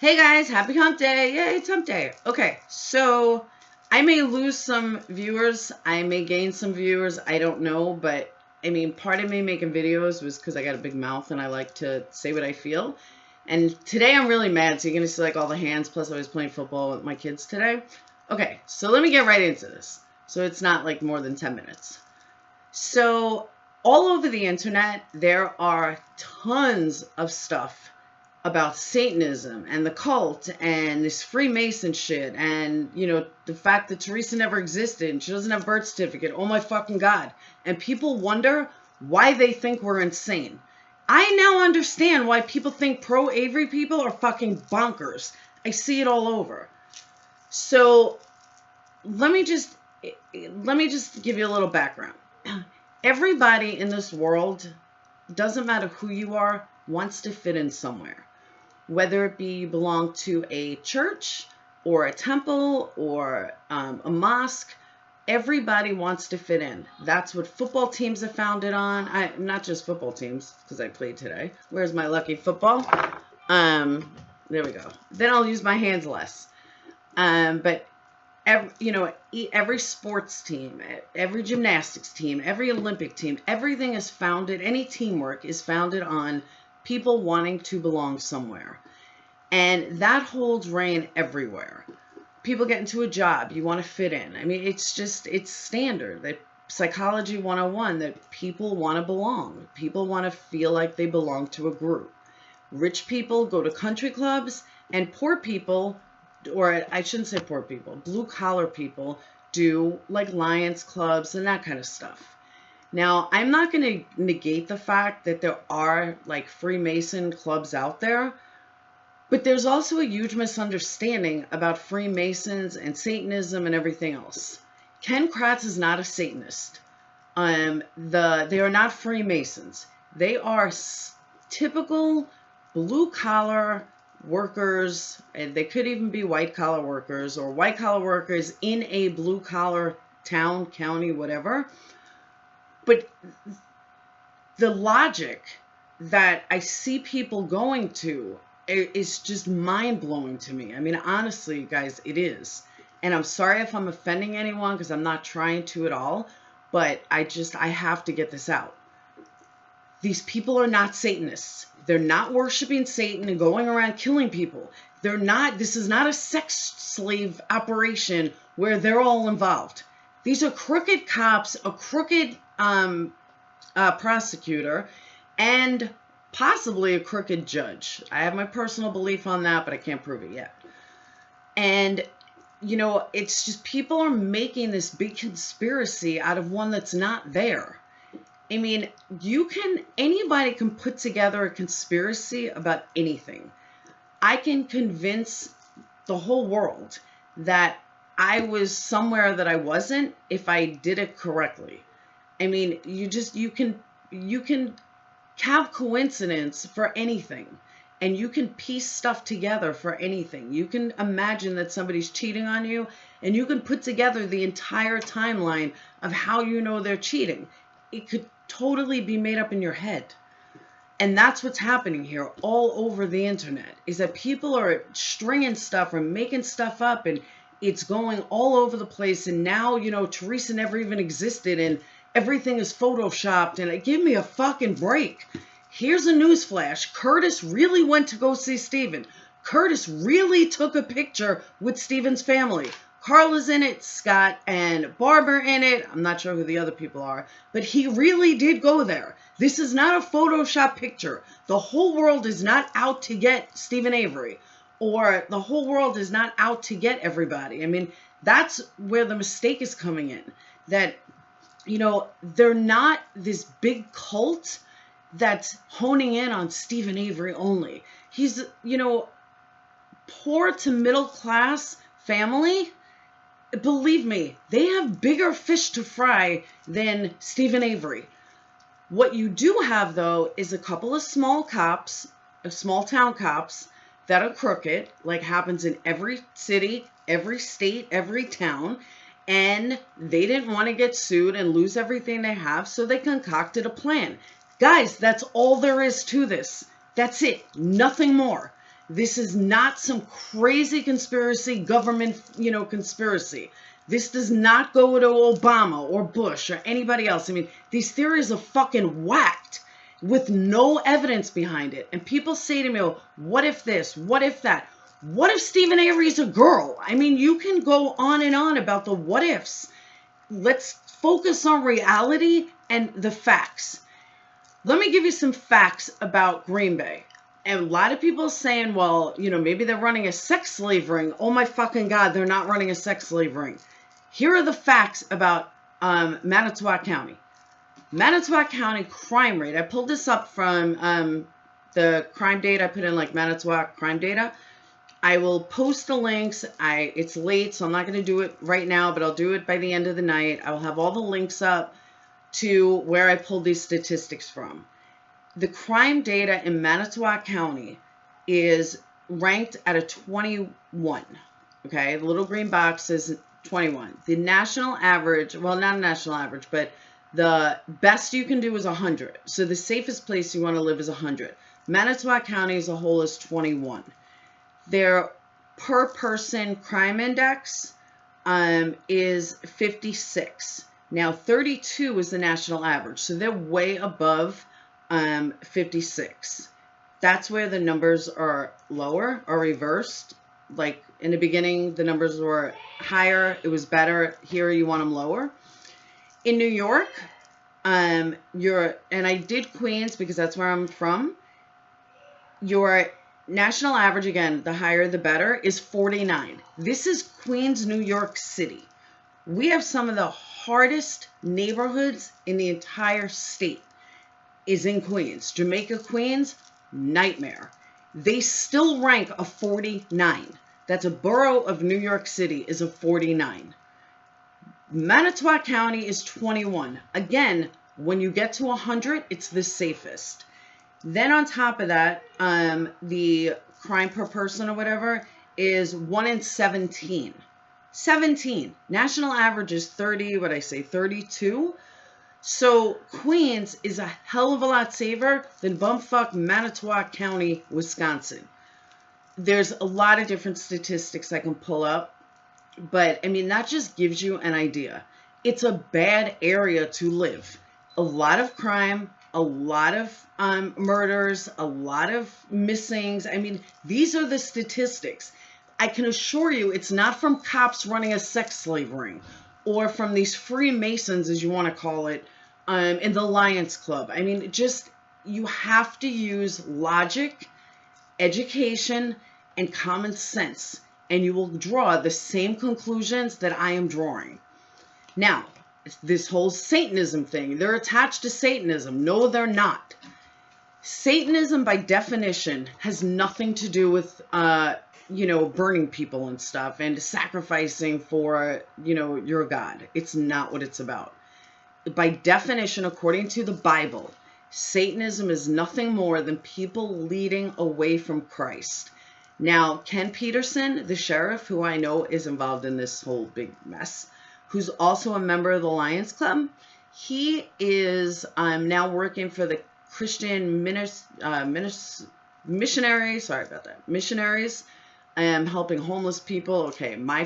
Hey guys, happy hump day. Yay, it's hump day. Okay, so I may lose some viewers. I may gain some viewers. I don't know, but I mean, part of me making videos was because I got a big mouth and I like to say what I feel. And today I'm really mad, so you're going to see like all the hands, plus I was playing football with my kids today. Okay, so let me get right into this. So it's not like more than 10 minutes. So all over the internet, there are tons of stuff about Satanism and the cult and this Freemason shit and, you know, the fact that Teresa never existed and she doesn't have a birth certificate. Oh my fucking God. And people wonder why they think we're insane. I now understand why people think pro-Avery people are fucking bonkers. I see it all over. So let me just give you a little background. Everybody in this world, doesn't matter who you are, wants to fit in somewhere. Whether it be you belong to a church or a temple or a mosque, everybody wants to fit in. That's what football teams are founded on. Not just football teams, because I played today. Where's my lucky football? There we go. Then I'll use my hands less. But every sports team, every gymnastics team, every Olympic team, everything is founded, any teamwork is founded on people wanting to belong somewhere. And that holds reign everywhere. People get into a job, you want to fit in. I mean, it's standard. That Psychology 101, that people want to belong. People want to feel like they belong to a group. Rich people go to country clubs, and poor people, or I shouldn't say poor people, blue-collar people do like Lions clubs and that kind of stuff. Now, I'm not going to negate the fact that there are like Freemason clubs out there, but there's also a huge misunderstanding about Freemasons and Satanism and everything else. Ken Kratz is not a Satanist. They are not Freemasons. They are typical blue-collar workers, and they could even be white-collar workers or white-collar workers in a blue-collar town, county, whatever. But the logic that I see people going to is just mind-blowing to me. I mean, honestly, guys, it is. And I'm sorry if I'm offending anyone, because I'm not trying to at all. But I have to get this out. These people are not Satanists. They're not worshiping Satan and going around killing people. They're not. This is not a sex slave operation where they're all involved. These are crooked cops, a crooked prosecutor, and possibly a crooked judge. I have my personal belief on that, but I can't prove it yet. And, you know, it's just people are making this big conspiracy out of one that's not there. I mean, anybody can put together a conspiracy about anything. I can convince the whole world that I was somewhere that I wasn't if I did it correctly. I mean, you can have coincidence for anything, and you can piece stuff together for anything. You can imagine that somebody's cheating on you, and you can put together the entire timeline of how you know they're cheating. It could totally be made up in your head. And that's what's happening here all over the internet, is that people are stringing stuff or making stuff up, and it's going all over the place. And now, you know, Teresa never even existed, and everything is photoshopped. And give me a fucking break. Here's a newsflash. Curtis really went to go see Steven. Curtis really took a picture with Steven's family. Carla's in it, Scott and Barbara in it. I'm not sure who the other people are, but he really did go there. This is not a Photoshop picture. The whole world is not out to get Stephen Avery, or the whole world is not out to get everybody. I mean, that's where the mistake is coming in. That, you know, they're not this big cult that's honing in on Stephen Avery only. He's, you know, poor to middle class family. Believe me, they have bigger fish to fry than Stephen Avery. What you do have, though, is a couple of small cops, small town cops, that are crooked, like happens in every city, every state, every town, and they didn't want to get sued and lose everything they have, so they concocted a plan. Guys, that's all there is to this. That's it. Nothing more. This is not some crazy conspiracy, government, conspiracy. This does not go to Obama or Bush or anybody else. I mean, these theories are fucking whacked with no evidence behind it. And people say to me, oh, what if this? What if that? What if Stephen Avery's a girl? I mean, you can go on and on about the what ifs. Let's focus on reality and the facts. Let me give you some facts about Green Bay. And a lot of people are saying, well, maybe they're running a sex slave ring. Oh my fucking God, they're not running a sex slave ring. Here are the facts about Manitowoc County. Manitowoc County crime rate. I pulled this up from the crime data. I put in like Manitowoc crime data. I will post the links. It's late, so I'm not going to do it right now, but I'll do it by the end of the night. I will have all the links up to where I pulled these statistics from. The crime data in Manitowoc County is ranked at a 21. Okay, the little green box is 21. The national average, well, not a national average, but the best you can do is 100. So the safest place you want to live is 100. Manitowoc County as a whole is 21. Their per person crime index is 56. Now 32 is the national average. So they're way above 56. That's where the numbers are lower or reversed. Like in the beginning, the numbers were higher. It was better. Here you want them lower. In New York, and I did Queens because that's where I'm from. Your national average, again, the higher the better, is 49. This is Queens, New York City. We have some of the hardest neighborhoods in the entire state is in Queens. Jamaica, Queens, nightmare. They still rank a 49. That's a borough of New York City is a 49. Manitowoc County is 21. Again, when you get to 100, it's the safest. Then on top of that, the crime per person or whatever is 1 in 17. 17. National average is 32. So Queens is a hell of a lot safer than bumfuck Manitowoc County, Wisconsin. There's a lot of different statistics I can pull up, but I mean, that just gives you an idea. It's a bad area to live. A lot of crime, a lot of murders, a lot of missings. I mean, these are the statistics. I can assure you it's not from cops running a sex slave ring or from these Freemasons, as you want to call it, in the Lions Club. I mean, you have to use logic, education, and common sense, and you will draw the same conclusions that I am drawing. Now, this whole Satanism thing, they're attached to Satanism. No, they're not. Satanism, by definition, has nothing to do with, burning people and stuff and sacrificing for, your God. It's not what it's about. By definition, according to the Bible, Satanism is nothing more than people leading away from Christ. Now, Ken Peterson, the sheriff, who I know is involved in this whole big mess, who's also a member of the Lions Club, he is now working for the Christian missionaries. Sorry about that. Missionaries. Helping homeless people. Okay, my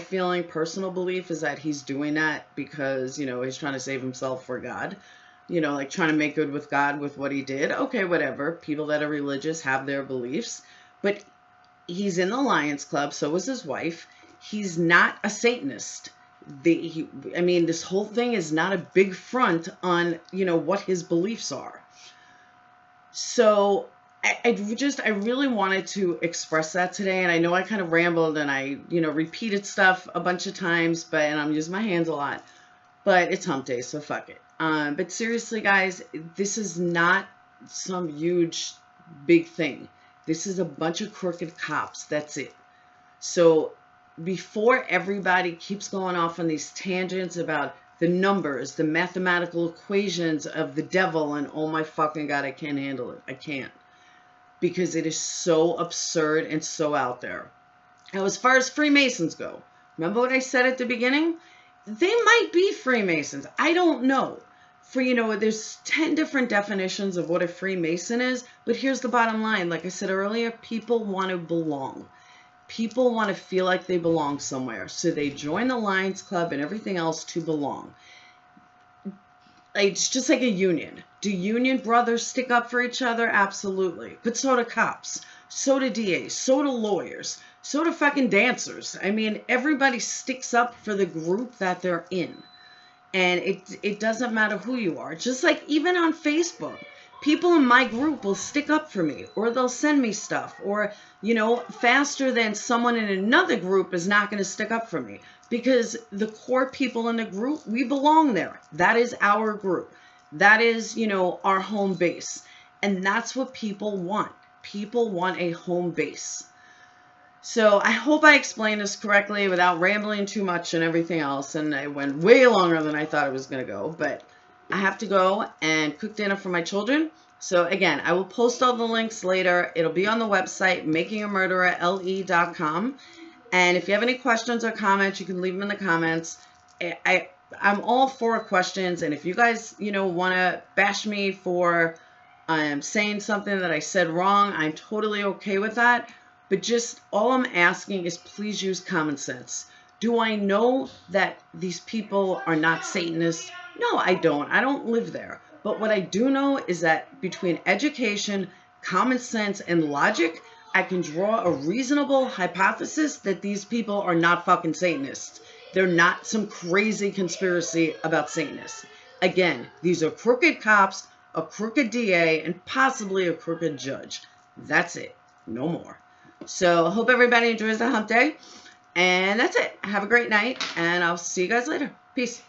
personal belief is that he's doing that because, he's trying to save himself for God. Like trying to make good with God with what he did. Okay, whatever. People that are religious have their beliefs. But he's in the Lions Club, so is his wife. He's not a Satanist. This whole thing is not a big front on, what his beliefs are. So I really wanted to express that today. And I know I kind of rambled and I, repeated stuff a bunch of times, and I'm using my hands a lot, but it's hump day, so fuck it. But seriously, guys, this is not some huge, big thing. This is a bunch of crooked cops. That's it. So before everybody keeps going off on these tangents about the numbers, the mathematical equations of the devil, and oh my fucking God, I can't handle it. I can't. Because it is so absurd and so out there. Now, as far as Freemasons go, remember what I said at the beginning? They might be Freemasons. I don't know. for, there's 10 different definitions of what a Freemason is, but here's the bottom line. Like I said earlier, people want to belong. People want to feel like they belong somewhere. So they join the Lions Club and everything else to belong. It's just like a union. Do union brothers stick up for each other? Absolutely. But so do cops. So do DAs. So do lawyers. So do fucking dancers. I mean, everybody sticks up for the group that they're in. And it doesn't matter who you are. Just like even on Facebook, people in my group will stick up for me, or they'll send me stuff, or, faster than someone in another group is not going to stick up for me, because the core people in the group, we belong there. That is our group. That is, our home base. And that's what people want. People want a home base. So I hope I explained this correctly without rambling too much and everything else. And I went way longer than I thought it was going to go. But I have to go and cook dinner for my children. So again, I will post all the links later. It'll be on the website, makingamurdererle.com. And if you have any questions or comments, you can leave them in the comments. I'm all for questions. And if you guys, want to bash me for saying something that I said wrong, I'm totally okay with that. But just all I'm asking is please use common sense. Do I know that these people are not Satanists? No, I don't. I don't live there. But what I do know is that between education, common sense, and logic, I can draw a reasonable hypothesis that these people are not fucking Satanists. They're not some crazy conspiracy about Satanists. Again, these are crooked cops, a crooked DA, and possibly a crooked judge. That's it. No more. So I hope everybody enjoys the hump day. And that's it. Have a great night, and I'll see you guys later. Peace.